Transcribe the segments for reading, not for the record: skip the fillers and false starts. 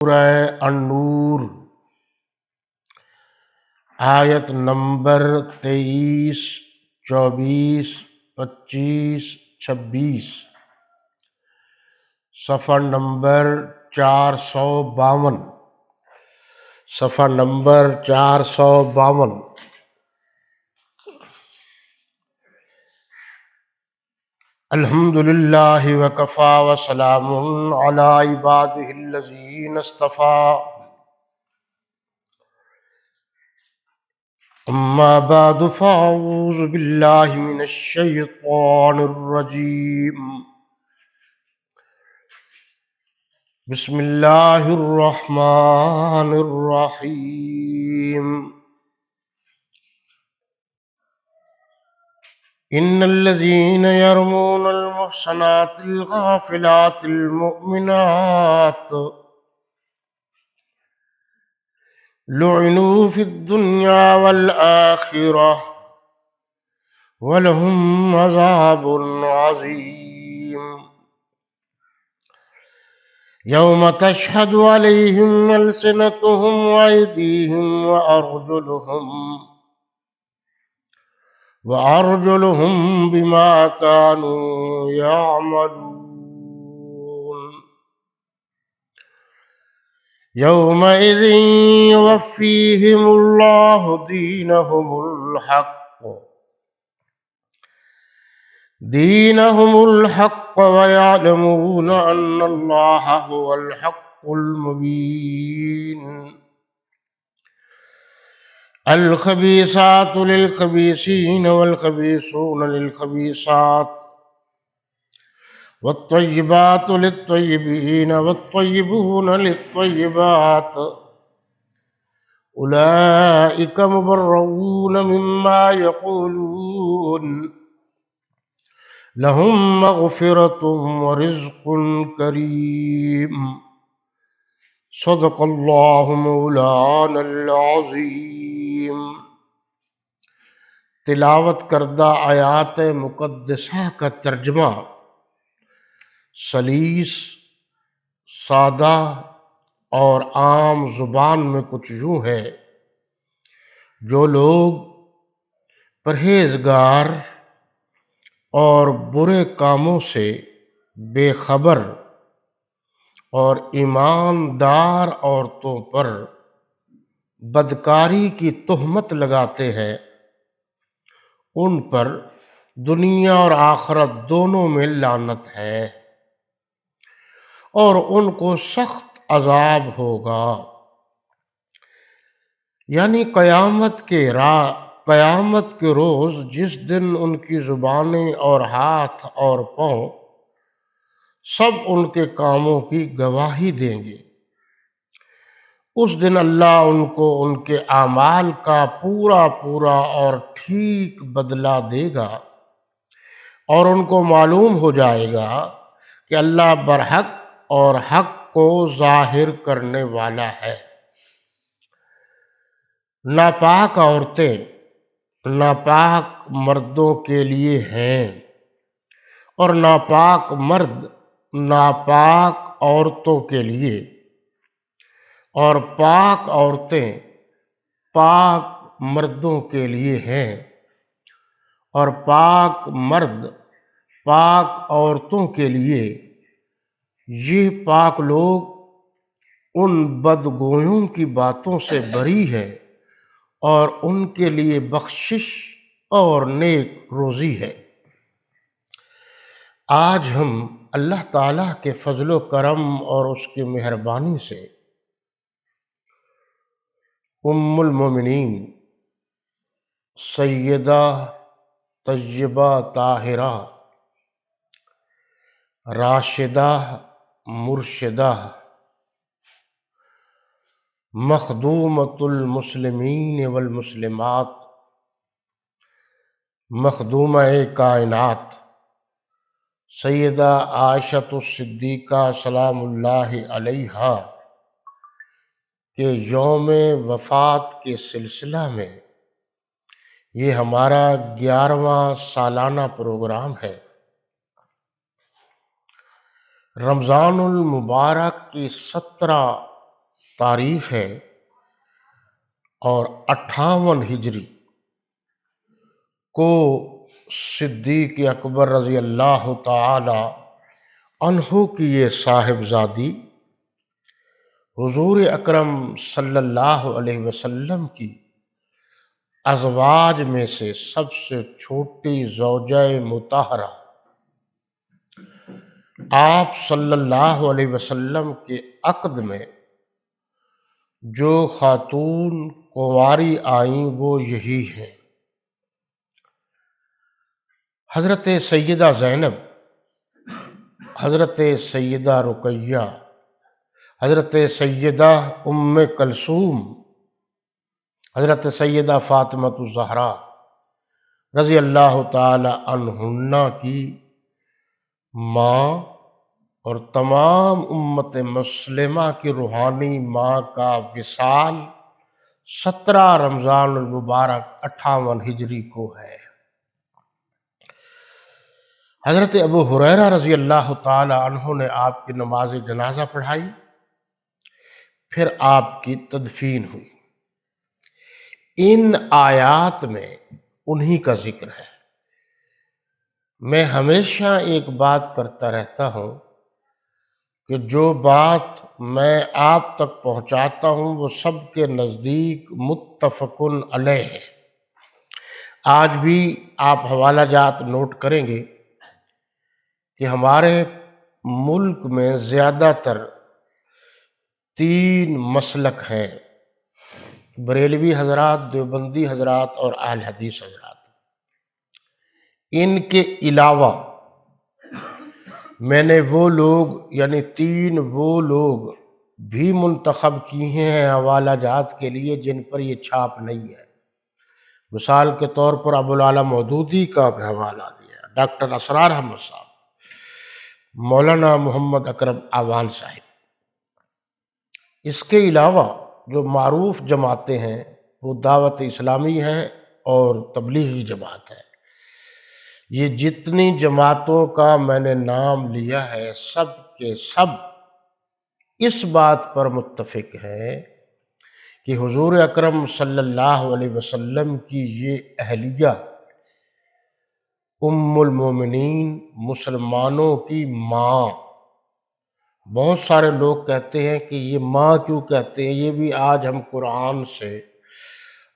سورہ النور آیت نمبر 23، 24، 25، 26، صفحہ نمبر 452، صفحہ نمبر 452۔ الحمد للہ وکفی وسلام علی عبادہ الذین اصطفی، اما بعد فاعوذ باللہ من الشیطان الرجیم، بسم اللہ الرحمن الرحیم۔ ان الذین یرمون المحصنات الغافلات المؤمنات لعنوا فی الدنیا والآخرہ ولہم عذاب عظیم، یوم تشہد علیہم السنتہم وایدیہم وارجلہم بما کانوا یعملون، یومئذ یوفیہم اللہ دینہم الحق ویعلمون ان اللہ هو الحق المبین۔ الخبیثات للخبیثین والخبیثون للخبیثات والطیبات للطیبین والطیبون للطیبات، اولئک مبرؤون مما یقولون، لہم مغفرۃ ورزق کریم۔ صدق اللہ مولانا العظیم۔ تلاوت کردہ آیات مقدسہ کا ترجمہ سلیس، سادہ اور عام زبان میں کچھ یوں ہے: جو لوگ پرہیزگار اور برے کاموں سے بے خبر اور ایماندار عورتوں پر بدکاری کی تہمت لگاتے ہیں، ان پر دنیا اور آخرت دونوں میں لعنت ہے اور ان کو سخت عذاب ہوگا۔ یعنی قیامت کے روز جس دن ان کی زبانیں اور ہاتھ اور پاؤں سب ان کے کاموں کی گواہی دیں گے، اس دن اللہ ان کو ان کے اعمال کا پورا اور ٹھیک بدلہ دے گا، اور ان کو معلوم ہو جائے گا کہ اللہ برحق اور حق کو ظاہر کرنے والا ہے۔ ناپاک عورتیں ناپاک مردوں کے لیے ہیں، اور ناپاک مرد ناپاک عورتوں کے لیے، اور پاک عورتیں پاک مردوں کے لیے ہیں، اور پاک مرد پاک عورتوں کے لیے۔ یہ پاک لوگ ان بدگویوں کی باتوں سے بری ہے، اور ان کے لیے بخشش اور نیک روزی ہے۔ آج ہم اللہ تعالیٰ کے فضل و کرم اور اس کی مہربانی سے ام المومنین سیدہ طیبہ طاہرہ راشدہ مرشدہ مخدومۃ المسلمین والمسلمات، مخدومہ کائنات سیدہ عائشہ الصدیقہ سلام اللہ علیہا کے یوم وفات کے سلسلہ میں یہ ہمارا 11واں سالانہ پروگرام ہے۔ رمضان المبارک کی 17 تاریخ ہے اور 58 ہجری کو صدیق اکبر رضی اللہ تعالی عنہ کی یہ صاحبزادی حضور اکرم صلی اللہ علیہ وسلم کی ازواج میں سے سب سے چھوٹی زوجہ مطہرہ آپ صلی اللہ علیہ وسلم کے عقد میں جو خاتون کنواری آئیں وہ یہی ہیں: حضرت سیدہ زینب، حضرت سیدہ رقیہ، حضرت سیدہ ام کلثوم، حضرت سیدہ فاطمہ الزہرا رضی اللہ تعالی عنہن کی ماں اور تمام امت مسلمہ کی روحانی ماں کا وصال 17 رمضان المبارک 58 ہجری کو ہے۔ حضرت ابو ہریرہ رضی اللہ تعالی عنہ نے آپ کی نماز جنازہ پڑھائی، پھر آپ کی تدفین ہوئی۔ ان آیات میں انہی کا ذکر ہے۔ میں ہمیشہ ایک بات کرتا رہتا ہوں کہ جو بات میں آپ تک پہنچاتا ہوں وہ سب کے نزدیک متفق علیہ ہے۔ آج بھی آپ حوالہ جات نوٹ کریں گے کہ ہمارے ملک میں زیادہ تر 3 مسلک ہیں: بریلوی حضرات، دیوبندی حضرات اور اہل حدیث حضرات۔ ان کے علاوہ میں نے وہ لوگ یعنی 3 وہ لوگ بھی منتخب کیے ہیں حوالہ جات کے لیے جن پر یہ چھاپ نہیں ہے۔ مثال کے طور پر ابوالعلا مودودی کا حوالہ دیا، ڈاکٹر اسرار احمد صاحب، مولانا محمد اکرم اعوان صاحب۔ اس کے علاوہ جو معروف جماعتیں ہیں وہ دعوت اسلامی ہیں اور تبلیغی جماعت ہے۔ یہ جتنی جماعتوں کا میں نے نام لیا ہے سب کے سب اس بات پر متفق ہیں کہ حضور اکرم صلی اللہ علیہ وسلم کی یہ اہلیہ ام المومنین، مسلمانوں کی ماں۔ بہت سارے لوگ کہتے ہیں کہ یہ ماں کیوں کہتے ہیں، یہ بھی آج ہم قرآن سے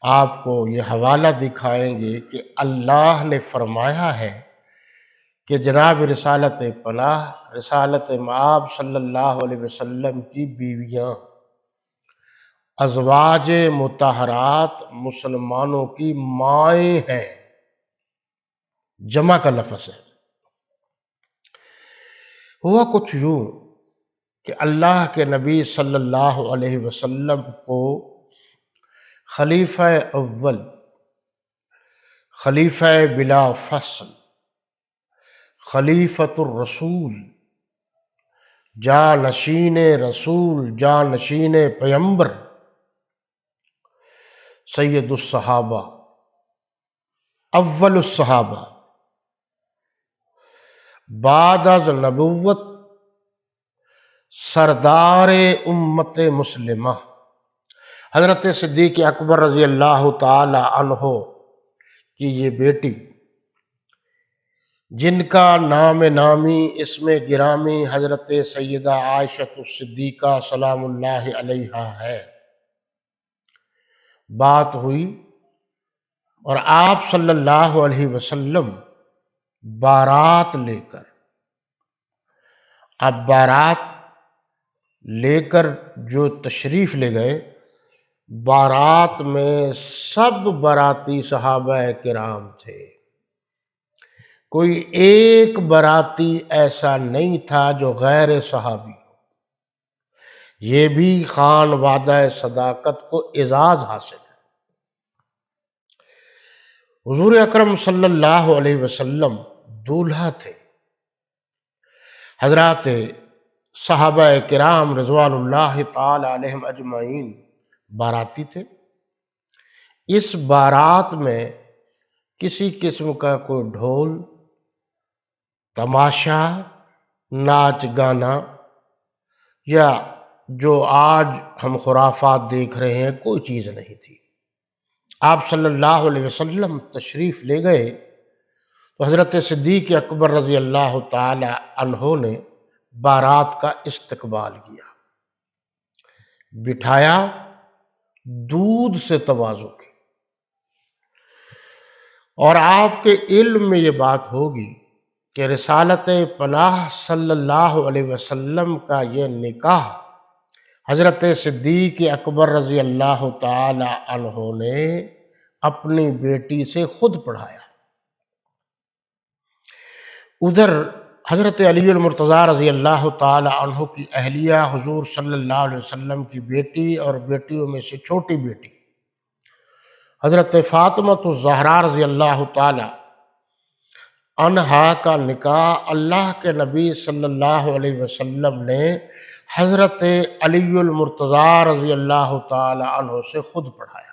آپ کو یہ حوالہ دکھائیں گے کہ اللہ نے فرمایا ہے کہ جناب رسالت پناہ، رسالت مآب صلی اللہ علیہ وسلم کی بیویاں، ازواج مطہرات مسلمانوں کی مائیں ہیں، جمع کا لفظ ہے۔ ہوا کچھ یوں کہ اللہ کے نبی صلی اللہ علیہ وسلم کو خلیفہ اول، خلیفہ بلا فصل، خلیفۃ الرسول، جانشین رسول، جانشین پیغمبر، سید الصحابہ، اول الصحابہ، بعد از نبوت سردار امت مسلمہ، حضرت صدیق اکبر رضی اللہ تعالی عنہ کی یہ بیٹی، جن کا نام نامی اسم گرامی حضرت سیدہ عائشہ الصدیقہ سلام اللہ علیہا ہے، بات ہوئی اور آپ صلی اللہ علیہ وسلم بارات لے کر، اب بارات لے کر جو تشریف لے گئے، بارات میں سب باراتی صحابہ کرام تھے، کوئی ایک باراتی ایسا نہیں تھا جو غیر صحابی ہو۔ یہ بھی خان وعدہ صداقت کو اعزاز حاصل ہے۔ حضور اکرم صلی اللہ علیہ وسلم دولہا تھے، حضرات صحابہ کرام رضوان اللہ تعالی علیہم اجمعین باراتی تھے۔ اس بارات میں کسی قسم کا کوئی ڈھول، تماشا، ناچ گانا یا جو آج ہم خرافات دیکھ رہے ہیں کوئی چیز نہیں تھی۔ آپ صلی اللہ علیہ وسلم تشریف لے گئے تو حضرت صدیق اکبر رضی اللہ تعالی عنہ نے بارات کا استقبال کیا، بٹھایا، دودھ سے تواضع کی۔ اور آپ کے علم میں یہ بات ہوگی کہ رسالت پناہ صلی اللہ علیہ وسلم کا یہ نکاح حضرت صدیق اکبر رضی اللہ تعالی عنہ نے اپنی بیٹی سے خود پڑھایا۔ ادھر حضرت علی المرتضیٰ رضی اللہ تعالی عنہ کی اہلیہ حضور صلی اللہ علیہ وسلم کی بیٹی اور بیٹیوں میں سے چھوٹی بیٹی حضرت فاطمۃ الزہرا رضی اللہ تعالی عنہا کا نکاح اللہ کے نبی صلی اللہ علیہ وسلم نے حضرت علی المرتضیٰ رضی اللہ تعالی عنہ سے خود پڑھایا۔